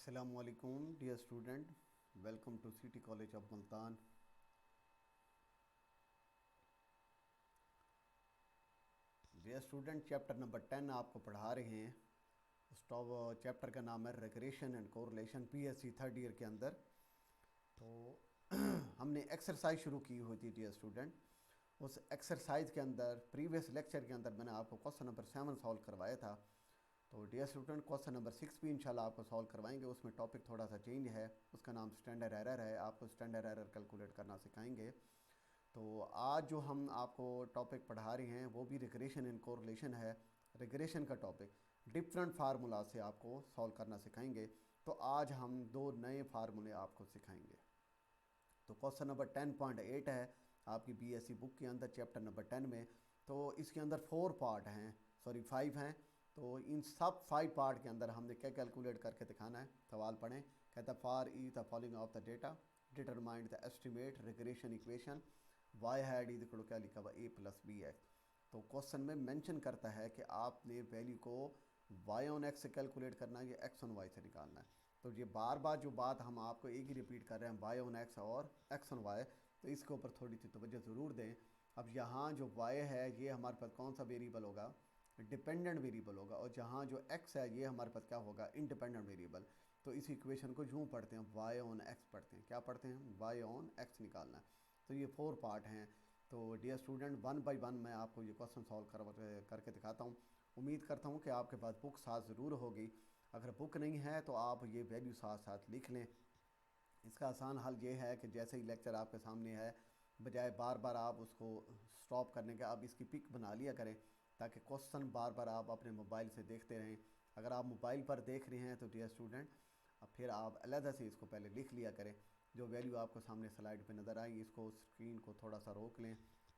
Assalamualaikum dear student, welcome to City College of Multan. Dear student, chapter number 10 आपको पढ़ा रहे हैं। उस चैप्टर का नाम है regression and correlation, PSC third year के अंदर। तो हमने एक्सरसाइज शुरू की हुई थी डियर स्टूडेंट। उस एक्सरसाइज के अंदर प्रीवियस लेक्चर के अंदर मैंने आपको क्वेश्चन नंबर 7 सॉल्व करवाया था। तो डियर स्टूडेंट, क्वेश्चन नंबर 6 भी इंशाल्लाह आपको सॉल्व करवाएंगे। उसमें टॉपिक थोड़ा सा चेंज है, उसका नाम स्टैंडर्ड एरर है। आपको स्टैंडर्ड एरर कैलकुलेट करना सिखाएंगे। तो आज जो हम आपको टॉपिक पढ़ा रहे हैं वो भी रिग्रेशन एंड कोरिलेशन है। रिग्रेशन का टॉपिक डिफरेंट फार्मूला से आपको सॉल्व करना सिखाएंगे। तो आज हम दो नए फार्मूले आपको सिखाएंगे। तो क्वेश्चन नंबर 10.8 है आपकी बीएससी बुक के अंदर, चैप्टर नंबर 10 में। तो इसके अंदर 4 पार्ट हैं, सॉरी 5 हैं। तो इन सब 5 पार्ट के अंदर हमने क्या कैलकुलेट करके दिखाना है। सवाल पढ़ें। कहता है for E the following of the data determined the estimate regression equation Y hat is equal to क्या लिखा हुआ ए प्लस बी एक्स। तो क्वेश्चन में मेंशन करता है कि आपने वैल्यू को वाई ऑन एक्स से कैलकुलेट करना है या एक्स ऑन वाई से निकालना है। तो ये बार बार जो बात हम आपको एक ही रिपीट कर रहे हैं, वाई ऑन एक्स और एक्स ऑन वाई, तो इसके ऊपर थोड़ी सी तवज्जो ज़रूर दें। अब यहाँ जो वाई है ये हमारे पास कौन सा वेरिएबल होगा, डिपेंडेंट वेरिएबल होगा। और जहाँ जो एक्स है ये हमारे पास क्या होगा, इंडिपेंडेंट वेरिएबल। तो इस इक्वेशन को यूँ पढ़ते हैं, वाई ऑन एक्स पढ़ते हैं। क्या पढ़ते हैं, वाई ऑन एक्स निकालना है। तो ये 4 पार्ट हैं। तो dear student, one by one मैं आपको ये क्वेश्चन सॉल्व करके दिखाता हूँ। उम्मीद करता हूँ कि आपके पास बुक साथ ज़रूर होगी। अगर बुक नहीं है तो आप ये वैल्यू साथ साथ लिख लें। इसका आसान हल ये है कि जैसे ही लेक्चर आपके सामने है, बजाय बार बार आप उसको स्टॉप करने के, आप इसकी पिक बना लिया करें ताकि क्वेश्चन बार बार आप अपने मोबाइल से देखते रहें। अगर आप मोबाइल पर देख रहे हैं तो डियर स्टूडेंट, अब फिर आप अलग से इसको पहले लिख लिया करें। जो वैल्यू आपको सामने स्लाइड पे नज़र आई, इसको स्क्रीन को थोड़ा सा रोक लें।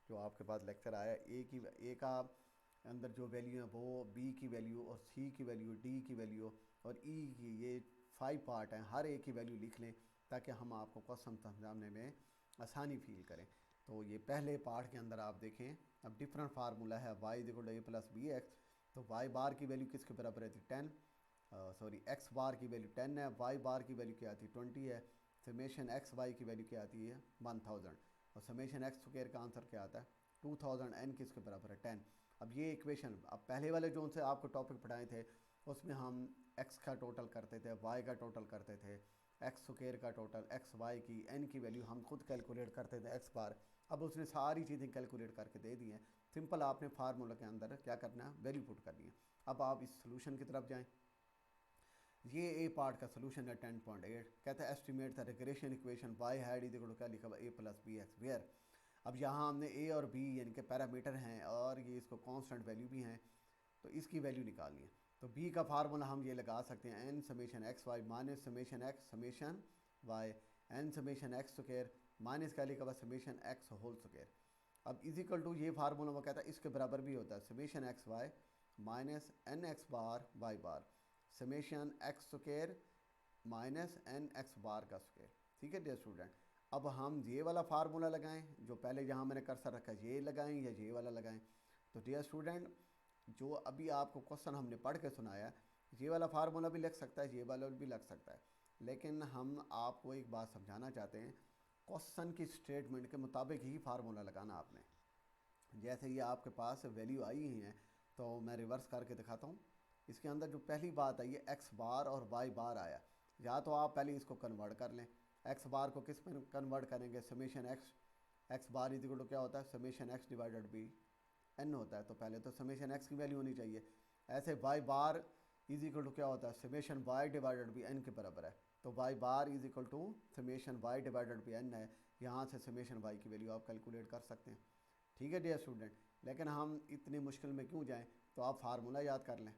जो आपके पास लेक्चर आया, ए का अंदर जो वैल्यू है वो बी की वैल्यू और सी की वैल्यू, डी की वैल्यू और ई की, ये 5 पार्ट हैं। हर एक की वैल्यू लिख लें ताकि हम आपको क्वेश्चन समझाने में आसानी फील करें। तो ये पहले पार्ट के अंदर आप देखें, अब डिफरेंट फार्मूला है Y equal to A plus B X. तो वाई बार की वैल्यू किसके बराबर है थी, 10। सॉरी, एक्स बार की वैल्यू 10 है, वाई बार की वैल्यू क्या आती है, 20 है। समेशन एक्स वाई की वैल्यू क्या आती है, 1000। और समेशन एक्स स्क्वायर का आंसर क्या आता है, 2000। एन किसके बराबर है, 10। अब ये इक्वेशन, अब पहले वाले जो उनसे आपको टॉपिक पढ़ाए थे उसमें हम एक्स का टोटल करते थे, वाई का टोटल करते थे, एक्स स्क्वायर का टोटल, एक्स वाई की, एन की वैल्यू हम खुद कैलकुलेट करते थे एक्स बार। अब उसने सारी चीज़ें कैलकुलेट करके दे दी हैं। सिंपल आपने फार्मूला के अंदर क्या करना है, वैल्यू पुट करनी है। अब आप इस सोल्यूशन की तरफ जाएँ। ये ए पार्ट का सोल्यूशन है 10.8। कहता है estimate the regression equation Y hat is equal to क्या लिखा हुआ A plus B X where. अब यहाँ हमने ए और बी यानी कि पैरामीटर हैं और ये इसको कांस्टेंट वैल्यू भी हैं, तो इसकी वैल्यू निकालनी है। तो बी का फार्मूला हम ये लगा सकते हैं, n summation x y minus summation x summation y, n summation x square minus क्या लिखा हुआ समेशन एक्स होल स्क्वायर। अब इज इक्वल टू ये फार्मूला वो कहता है इसके बराबर भी होता है, summation x y minus n x bar y bar summation x square minus n x bar का स्क्वायर। ठीक है डियर स्टूडेंट। अब हम ये वाला फार्मूला लगाएं जो पहले जहाँ मैंने कर्सर रखा है, ये लगाएं या ये वाला लगाएं। तो डियर स्टूडेंट, जो अभी आपको क्वेश्चन हमने पढ़ के सुनाया, ये वाला फार्मूला भी लग सकता है, ये वाला भी लग सकता है, लेकिन हम आपको एक बात समझाना चाहते हैं, क्वेश्चन की स्टेटमेंट के मुताबिक ही फार्मूला लगाना आपने। जैसे ये आपके पास वैल्यू आई ही हैं, तो मैं रिवर्स करके दिखाता हूँ। इसके अंदर जो पहली बात आई है, एक्स बार और वाई बार आया, या तो आप पहले इसको कन्वर्ट कर लें। एक्स बार को किस में कन्वर्ट करेंगे, summation X, X bar is equal to क्या होता है, summation x divided by N होता है। तो पहले तो समेशन एक्स की वैल्यू होनी चाहिए। ऐसे Y bar is equal to क्या होता है, summation Y divided by N के बराबर है। तो Y bar is equal to summation Y divided by N है। यहाँ से समेशन वाई की वैल्यू आप कैलकुलेट कर सकते हैं। ठीक है डियर स्टूडेंट, लेकिन हम इतनी मुश्किल में क्यों जाएं, तो आप फार्मूला याद कर लें।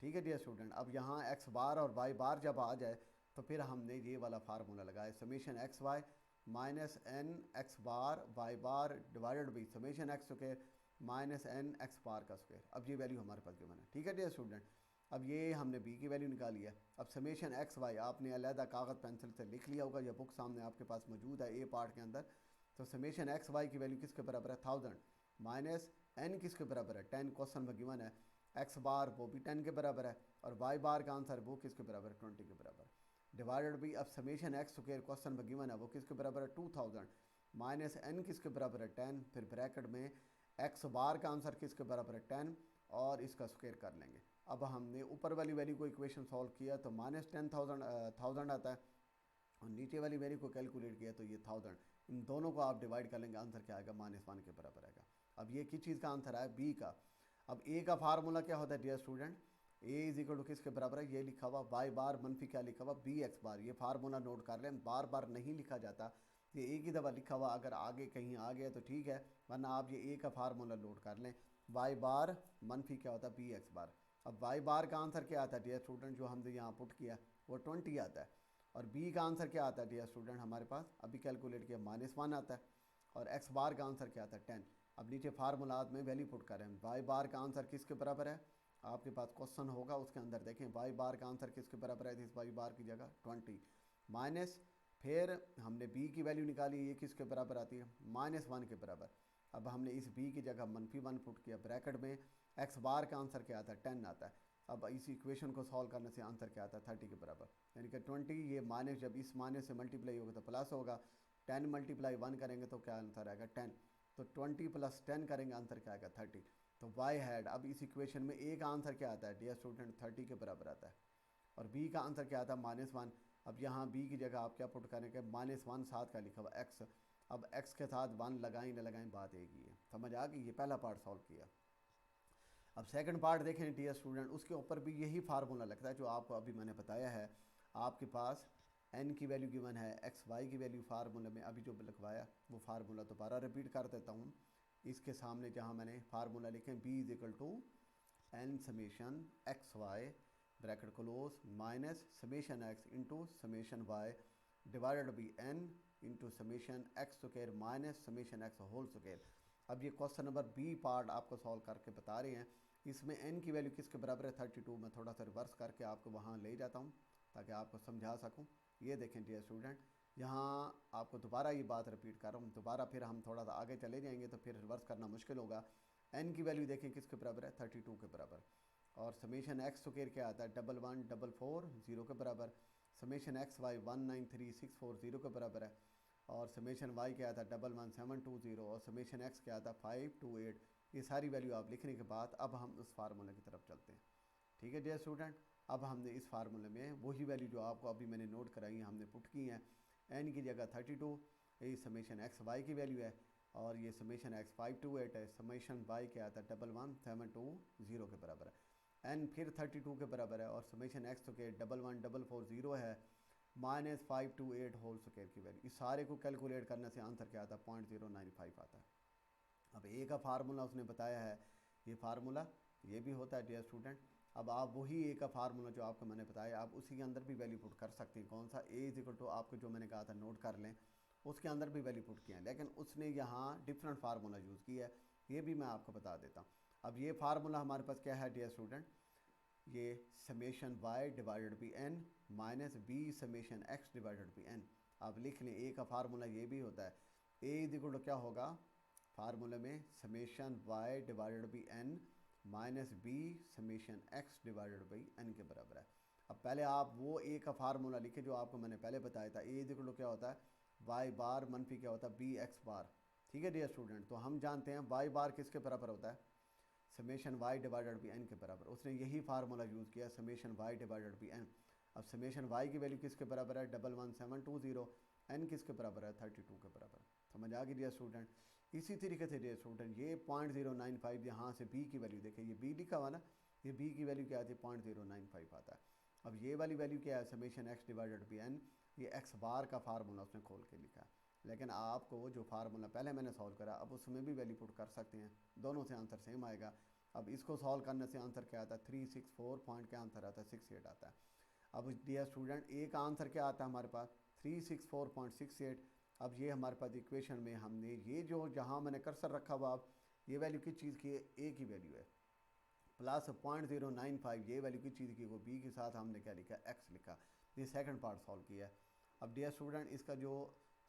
ठीक है डियर स्टूडेंट। अब यहाँ एक्स बार और वाई बार जब आ जाए तो फिर हमने ये वाला फार्मूला लगाया, summation x y minus n x bar y bar divided by summation x square minus n x bar का स्क्वायर। अब ये वैल्यू हमारे पास गिवन है। ठीक है डियर स्टूडेंट। अब ये हमने बी की वैल्यू निकाली है। अब समेशन एक्स वाई आपने अलहदा कागज़ पेंसिल से लिख लिया होगा, या बुक सामने आपके पास मौजूद है ए पार्ट के अंदर। तो समेशन एक्स वाई की वैल्यू किसके बराबर है, 1000 माइनस एन किसके बराबर है, 10 क्वेश्चन में गिवन है। एक्स बार वो भी 10 के बराबर है और वाई बार का आंसर वो किसके बराबर है, 20 के बराबर। डिवाइडेड बाई, अब समेशन एक्स स्क्वायर क्वेश्चन में गिवन है वो किसके बराबर है 2000 माइनस एन किसके बराबर है 10, फिर ब्रैकेट में एक्स बार का आंसर किसके बराबर है 10 और इसका स्क्वायर कर लेंगे। अब हमने ऊपर वाली वैल्यू को इक्वेशन सॉल्व किया तो -10,000 आता है और नीचे वाली वैल्यू को कैलकुलेट किया तो ये 1000, इन दोनों को आप डिवाइड कर लेंगे, आंसर क्या आएगा -1 के बराबर आएगा। अब ये किस चीज़ का आंसर आया, बी का। अब ए का फार्मूला क्या होता है dear student, A is equal to किसके बराबर है, ये लिखा हुआ वाई बार मनफी क्या लिखा हुआ बी एक्स बार, ये फार्मूला नोट कर लें, बार बार नहीं लिखा जाता, ये एक ही दफ़ा लिखा हुआ, अगर आगे कहीं आ गया तो ठीक है, वरना आप ये ए का फार्मूला नोट कर लें, वाई बार मनफी क्या होता है बी एक्स बार। अब वाई बार का आंसर क्या आता है डियर स्टूडेंट, जो हमने यहाँ पुट किया वो 20 आता है, और बी का आंसर क्या आता है डियर स्टूडेंट हमारे पास अभी कैलकुलेट किया -1 आता है, और एक्स बार का आंसर क्या आता है 10। अब नीचे फार्मूलात में वैल्यू पुट करें, वाई बार का आंसर किसके बराबर है, आपके पास क्वेश्चन होगा उसके अंदर देखें वाई बार का आंसर किसके बराबर है, इस वाई बार की जगह 20 माइनस, फिर हमने बी की वैल्यू निकाली, ये किसके बराबर आती है -1 के बराबर। अब हमने इस बी की जगह -1 पुट किया, ब्रैकेट में एक्स बार का आंसर क्या आता है 10 आता है। अब इस इक्वेशन को सॉल्व करने से आंसर क्या आता है 30 के बराबर, यानी कि 20 ये माइनस, जब इस माइनस से मल्टीप्लाई होगा तो प्लस होगा, 10 मल्टीप्लाई 1 करेंगे तो क्या आंसर आएगा 10, तो 20 + 10 करेंगे आंसर क्या आएगा 30। तो वाई हैड, अब इस इक्वेशन में ए का आंसर क्या आता है डियर स्टूडेंट 30 के बराबर आता है, और बी का आंसर क्या आता है -1। अब यहाँ बी की जगह आप क्या पुट करेंगे -1 साथ का लिखा हुआ एक्स, अब एक्स के साथ 1 लगाएं न लगाएं बात एक ही है, समझ आ गई, ये पहला पार्ट सॉल्व किया। अब सेकंड पार्ट देखें डियर स्टूडेंट, उसके ऊपर भी यही फार्मूला लगता है जो आपको अभी मैंने बताया है। आपके पास एन की वैल्यू गिवन है, एक्स वाई की वैल्यू फार्मूला में अभी जो लिखवाया वो फार्मूला दोबारा रिपीट कर देता हूँ। इसके सामने जहाँ मैंने फार्मूला लिखे B is equal to N summation x Y bracket close minus summation x into summation Y divided by N into summation x square minus summation x whole square. अब ये क्वेश्चन नंबर बी पार्ट आपको solve करके बता रहे हैं, इसमें n की value किसके बराबर है 32, मैं थोड़ा सा रिवर्स करके आपको वहाँ ले जाता हूँ ताकि आपको समझा सकूँ। ये देखें डियर स्टूडेंट, यहाँ आपको दोबारा ये बात रिपीट कर रहा हूँ, दोबारा फिर हम थोड़ा सा आगे चले जाएंगे तो फिर रिवर्स करना मुश्किल होगा। n की वैल्यू देखें किसके बराबर है 32 के बराबर, और समेशन एक्स स्क्वायर क्या आता है 11,144,0 के बराबर, समेशन एक्स वाई 193,640 के बराबर है, और समेशन वाई क्या आता है 11,1720, और समेशन एक्स क्या आता है 528। ये सारी वैल्यू आप लिखने के बाद अब हम उस फार्मूले की तरफ चलते हैं। ठीक है डियर स्टूडेंट, अब हमने इस फार्मूले में वही वैल्यू जो आपको अभी मैंने नोट कराई हमने पुट की हैं, एन की जगह 32, ये समेशन एक्स वाई की वैल्यू है, और ये समेशन एक्स 528 है, समेशन वाई क्या आता है 11,720 के बराबर है, एन फिर 32 के बराबर है, और समेशन एक्स तो के 11,140 है माइनस 528 होल स्क्वायर की वैल्यू, इस सारे को कैलकुलेट करने से आंसर क्या आता है 0.095 आता है। अब ए का फार्मूला उसने बताया है, ये फार्मूला ये भी होता है डियर स्टूडेंट। अब आप वही ए का फार्मूला जो आपको मैंने बताया आप उसी के अंदर भी वैल्यू पुट कर सकते हैं, कौन सा ए इज इक्वल टू आपको जो मैंने कहा था नोट कर लें, उसके अंदर भी वैल्यू पुट किया है, लेकिन उसने यहाँ डिफरेंट फार्मूला यूज़ किया है, ये भी मैं आपको बता देता हूँ। अब ये फार्मूला हमारे पास क्या है डियर स्टूडेंट, ये summation Y divided by N minus B summation x divided by N. आप लिख लें ए का फार्मूला ये भी होता है, ए इज इक्वल टू क्या होगा फार्मूले में summation Y divided by N minus B summation x divided by N के बराबर है। अब पहले आप वो ए का फार्मूला लिखे जो आपको मैंने पहले बताया था, ए इज इक्वल टू क्या होता है वाई बार मनफी क्या होता है बी एक्स बार। ठीक है डियर स्टूडेंट, तो हम जानते हैं वाई बार किसके बराबर होता है summation Y divided by N के बराबर, उसने यही फार्मूला यूज़ किया summation Y divided by n. अब समेशन वाई की वैल्यू किसके बराबर है 11,720, एन किसके बराबर है 32 के बराबर। समझ आ गई डियर स्टूडेंट। इसी तरीके से डियर स्टूडेंट ये 0.095 यहाँ से बी की वैल्यू देखें, ये बी लिखा हुआ ना, ये बी की वैल्यू क्या आती है 0.095 आता है। अब ये वाली वैल्यू क्या है summation x divided by n, ये एक्स बार का फार्मूला उसने खोल के लिखा है, लेकिन आपको जो फार्मूला पहले मैंने सॉल्व करा अब उसमें भी वैल्यू पुट कर सकते हैं, दोनों से आंसर सेम आएगा। अब इसको सॉल्व करने से आंसर क्या आता है 364 पॉइंट क्या आंसर आता है 68 आता है। अब डियर स्टूडेंट ए का आंसर क्या आता है हमारे पास 364.68। अब ये हमारे पास इक्वेशन में हमने ये जो जहाँ मैंने कर्सर रखा हुआ अब ये वैल्यू किस चीज़ की है ए की वैल्यू है, प्लस 0.095 ये वैल्यू किस चीज़ की वो बी के साथ हमने क्या लिखा एक्स लिखा। ये सेकंड पार्ट सॉल्व किया है। अब डियर स्टूडेंट इसका जो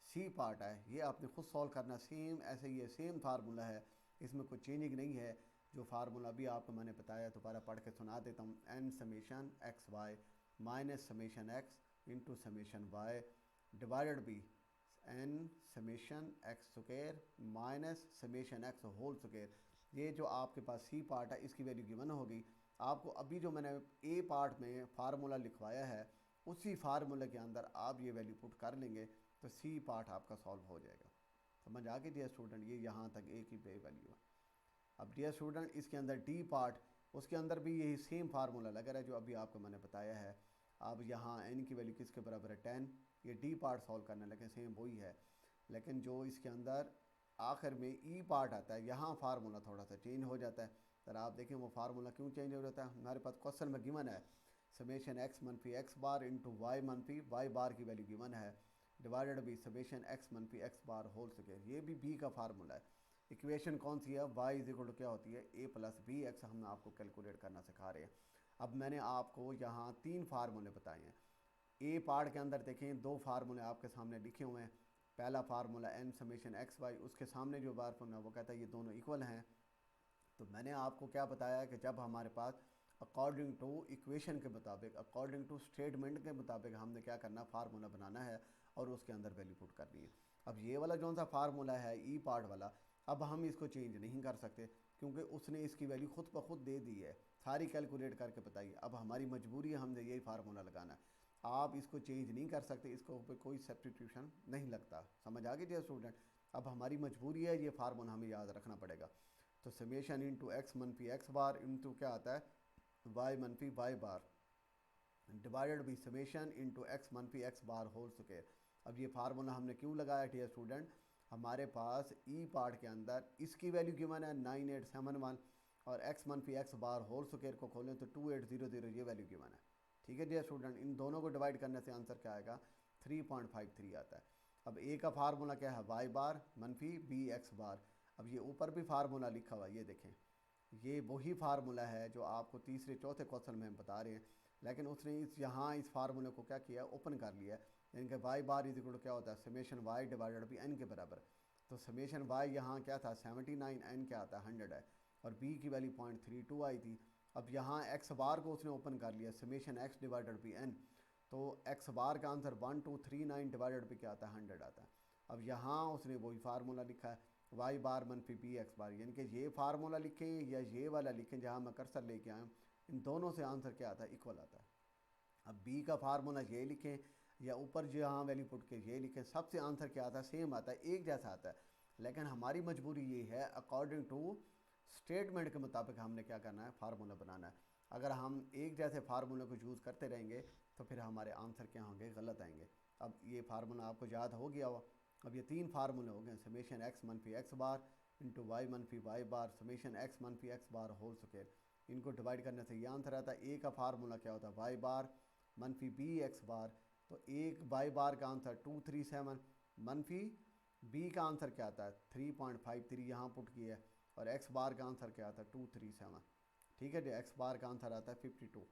सी पार्ट है ये आपने खुद सॉल्व करना, सेम ऐसे ही है, सेम फार्मूला है, इसमें कोई चेंजिंग नहीं है। जो फार्मूला भी आपको मैंने बताया दोबारा पढ़ के सुना देता हूँ, n summation x y minus summation x into summation Y divided by n summation x square minus summation x whole square. ये जो आपके पास सी पार्ट है इसकी वैल्यू गिवन होगी। आपको अभी जो मैंने ए पार्ट में फार्मूला लिखवाया है उसी फार्मूले के अंदर आप ये वैल्यू पुट कर लेंगे तो सी पार्ट आपका सॉल्व हो जाएगा। समझ आ गई डियर स्टूडेंट, ये यहाँ तक ए की वैल्यू है। अब डियर स्टूडेंट इसके अंदर डी पार्ट, उसके अंदर भी यही सेम फार्मूला लगा रहा है जो अभी आपको मैंने बताया है। अब यहाँ एन की वैल्यू किसके बराबर है 10, ये डी पार्ट सॉल्व करने लगे सेम वही है, लेकिन जो इसके अंदर आखिर में ई पार्ट आता है यहाँ फार्मूला थोड़ा सा चेंज हो जाता है। सर आप देखें वो फार्मूला क्यों चेंज हो जाता है, हमारे पास क्वेश्चन में गिवन है समेशन एक्स मनफी एक्स बार इंटू वाई मनफी वाई बार की वैल्यू गिवन है डिवाइडेड बाई समेशन एक्स मनफी एक्स बार होल स्क्वायर। ये भी बी का फार्मूला है। इक्वेशन कौन सी है, वाई इज इक्वल टू क्या होती है ए प्लस बी एक्स, हम आपको कैलकुलेट करना सिखा रहे हैं। अब मैंने आपको यहाँ 3 फार्मूले बताए हैं। ए पार्ट के अंदर देखें 2 फार्मूले आपके सामने लिखे हुए हैं। पहला formula n summation x y, उसके सामने जो फार्मूला वो कहता है ये दोनों इक्वल हैं। तो मैंने आपको क्या बताया कि जब हमारे पास अकॉर्डिंग टू इक्वेशन के मुताबिक, अकॉर्डिंग टू स्टेटमेंट के मुताबिक हमने क्या करना, फार्मूला बनाना है और उसके अंदर वैल्यू पुट करनी है। अब ये वाला जो सा फार्मूला है ई पार्ट वाला, अब हम इसको चेंज नहीं कर सकते क्योंकि उसने इसकी वैल्यू खुद ब खुद दे दी है, सारी कैलकुलेट करके बताइए। अब हमारी मजबूरी है हमने यही फार्मूला लगाना है, आप इसको चेंज नहीं कर सकते, इसको ऊपर कोई सब्स्टिट्यूशन नहीं लगता। समझ आ गई जी स्टूडेंट, अब हमारी मजबूरी है ये फार्मूला हमें याद रखना पड़ेगा। तो समेशन इंटू एक्स मनफी एक्स बार इंटू क्या आता है वाई मनफी y bar divided by summation into x मनफी एक्स बार होल स्क्वायर। अब ये फार्मूला हमने क्यों लगाया डियर स्टूडेंट, हमारे पास ई पार्ट के अंदर इसकी वैल्यू गिवन है 9871 और एक्स मनफी एक्स बार होल स्क्वायर को खोलें तो 2800 ये वैल्यू गिवन है। ठीक है डियर स्टूडेंट, इन दोनों को डिवाइड करने से आंसर क्या आएगा 3.53 आता है। अब ए का फार्मूला क्या है वाई बार मनफी बी एक्स बार। अब ये ऊपर भी फार्मूला लिखा हुआ है, ये देखें ये वही फार्मूला है जो आपको तीसरे चौथे क्वेश्चन में हम बता रहे हैं, लेकिन उसने इस फार्मूले को क्या किया ओपन कर लिया है। यानी कि y bar is equal to क्या होता है summation Y divided by N के बराबर। तो समेशन वाई यहाँ क्या था 79, एन क्या आता है 100 है और बी की वैल्यू 0.32 आई थी। अब यहाँ एक्स बार को उसने ओपन कर लिया summation x divided by n, तो एक्स बार का आंसर 1239 डिवाइडेड बाई क्या आता है 100 आता है। अब यहाँ उसने वही फार्मूला लिखा है वाई बार मनफी बी एक्स बार, यानी कि ये फार्मूला लिखें या ये वाला लिखें जहाँ मैं कर्सर लेके आया हूँ, इन दोनों से आंसर क्या आता है इक्वल आता है। अब बी का फार्मूला ये लिखें या ऊपर जहाँ वैल्यू पुट के ये लिखें, सबसे आंसर क्या आता है सेम आता है, एक जैसा आता है। लेकिन हमारी मजबूरी ये है अकॉर्डिंग टू स्टेटमेंट के मुताबिक हमने क्या करना है फार्मूला बनाना है। अगर हम एक जैसे फार्मूले को यूज़ करते रहेंगे तो फिर हमारे आंसर क्या होंगे गलत आएंगे। अब ये फार्मूला आपको याद हो गया हो। अब ये 3 फार्मूले हो गए समेशन एक्स मनफी एक्स बार इंटू वाई मनफी वाई बार समेशन एक्स मनफी एक्स बार होल स्क्वायर। इनको डिवाइड करने से ये आंसर आता है। ए का फार्मूला क्या होता है वाई बार मनफी बी एक्स बार, तो एक वाई बार का आंसर 237 मनफी बी का आंसर क्या आता है 3.53 यहाँ पुट किया है और एक्स बार का आंसर क्या आता है 237। ठीक है जी, एक्स बार का आंसर आता है 52।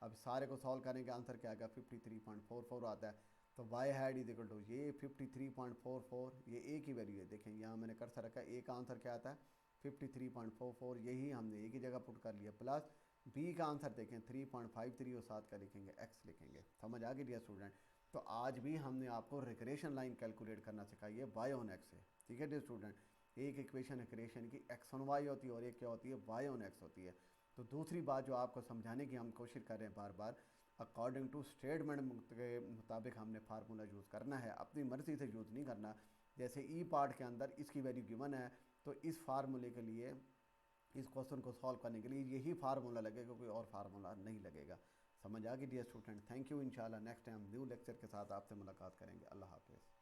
अब सारे को सॉल्व करने का आंसर क्या आएगा 53.44 आता है। तो y hat is equal to ये 53.44, ये ए की वैल्यू है, देखें यहाँ मैंने कर्सर रखा है, ए का आंसर क्या आता है 53.44, यही हमने ए की जगह पुट कर लिया, प्लस बी का आंसर देखें 3.53 और साथ का लिखेंगे एक्स लिखेंगे। समझ आ गई डियर स्टूडेंट। तो आज भी हमने आपको रिग्रेशन लाइन कैलकुलेट करना सिखाई है वाई ऑन एक्स से। ठीक है डियर स्टूडेंट, एक इक्वेशन रिग्रेशन की एक्स ऑन वाई होती है और एक क्या होती है वाई ऑन एक्स होती है। तो दूसरी बात जो आपको समझाने की हम कोशिश कर रहे हैं बार बार, अकॉर्डिंग टू स्टेटमेंट के मुताबिक हमने फार्मूला यूज़ करना है, अपनी मर्ज़ी से यूज़ नहीं करना। जैसे ई पार्ट के अंदर इसकी वैल्यू गिवन है तो इस फार्मूले के लिए, इस क्वेश्चन को सॉल्व करने के लिए यही फार्मूला लगेगा, कोई और फार्मूला नहीं लगेगा। समझ आ गई डियर स्टूडेंट। थैंक यू, इंशाल्लाह नेक्स्ट टाइम न्यू लेक्चर के साथ आपसे मुलाकात करेंगे। अल्लाह हाफ़िज़।